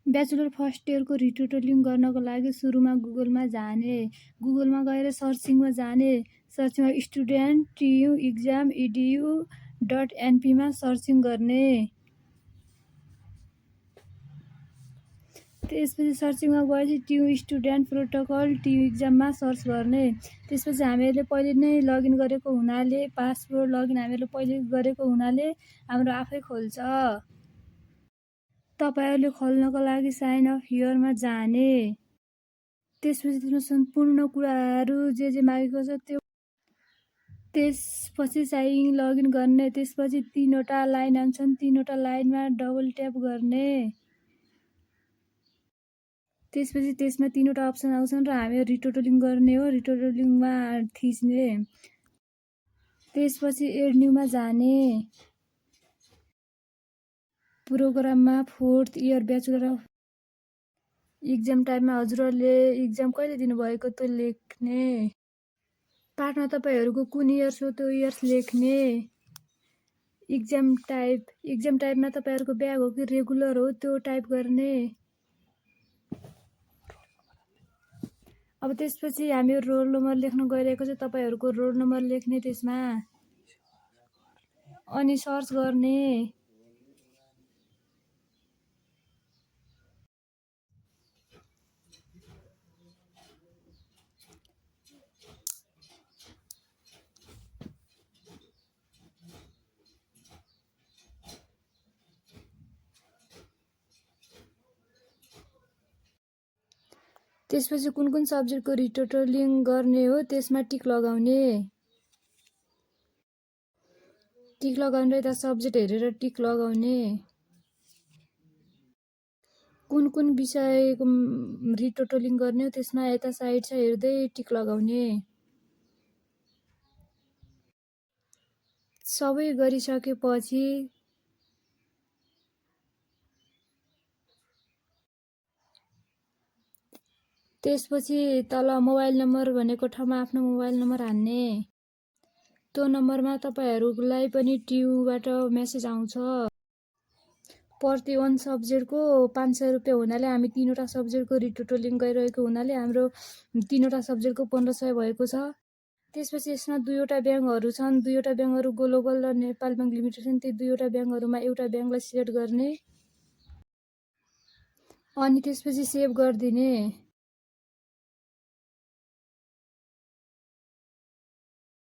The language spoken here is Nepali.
ब्याचलर फर्स्ट इयरको रिटोटलिङ गर्नको लागि सुरुमा गुगलमा जाने, गुगलमा गएर सर्चिङमा जाने, सर्चिङमा स्टुडेन्ट टियु इक्जाम edu.np मा सर्चिङ गर्ने। त्यसपछि सर्चिङमा गएपछि टियु स्टुडेन्ट प्रोटोकल टियु इक्जाममा सर्च गर्ने। त्यसपछि हामीहरूले पहिले नै लगइन गरेको हुनाले पासवर्ड लगइन हामीहरूले पहिले गरेको हुनाले हाम्रो आफै खोल्छ। तपाईहरुले खोल्नको लागि साइन अप हियरमा जाने। त्यसपछि त्यसमा सम्पूर्ण कुराहरू जे मागेको छ त्यो त्यसपछि चाहिँ लगइन गर्ने। त्यसपछि 3वटा लाइन आउँछन्, 3वटा लाइनमा डबल ट्याप गर्ने। त्यसपछि त्यसमा 3वटा अप्सन आउँछन् र हामी रिटोटलिङ गर्ने हो, रिटोटलिङमा थिच्ने। त्यसपछि एड न्यूमा जाने। प्रोग्राममा 4th year bachelor of exam टाइममा हजुरहरूले इक्जाम कहिले दिनुभएको त्यो लेख्ने। पाठमा तपाईहरुको कुन इयर्स हो त्यो इयर्स लेख्ने। इक्जाम टाइपमा तपाईहरुको ब्याक हो कि रेगुलर हो त्यो टाइप गर्ने। अब त्यसपछि हामी रोल नम्बर लेख्न गइरहेको छ, तपाईहरुको रोल नम्बर लेख्ने त्यसमा अनि सर्च गर्ने। त्यसपछि कुन सब्जेक्टको रिटोटलिङ गर्ने हो त्यसमा टिक लगाउने। टिक लगाउने यता सब्जेक्ट हेरेर टिक लगाउने। कुन विषयको रिटोटलिङ गर्ने हो त्यसमा यता साइड छ हेर्दै टिक लगाउने। सबै गरिसकेपछि त्यसपछि तल मोबाइल नम्बर भनेको ठाउँमा आफ्नो मोबाइल नम्बर हान्ने। त्यो नम्बरमा तपाईहरुलाई पनि टियुबाट मेसेज आउँछ। प्रति 1 सब्जेक्टको 500 रुपैयाँ हुनाले हामी 3वटा सब्जेक्टको रिटोटलिङ गरिरहेको हुनाले हाम्रो 3वटा सब्जेक्टको 1500 भएको छ। त्यसपछि यसमा 2वटा ब्याङ्कहरू छन्, 2वटा ब्याङ्कहरू ग्लोबल र नेपाल ब्याङ्क लिमिटेड छन्। ती 2वटा ब्याङ्कहरूमा एउटा ब्याङ्कलाई सिलेक्ट गर्ने अनि त्यसपछि सेभ गरिदिने।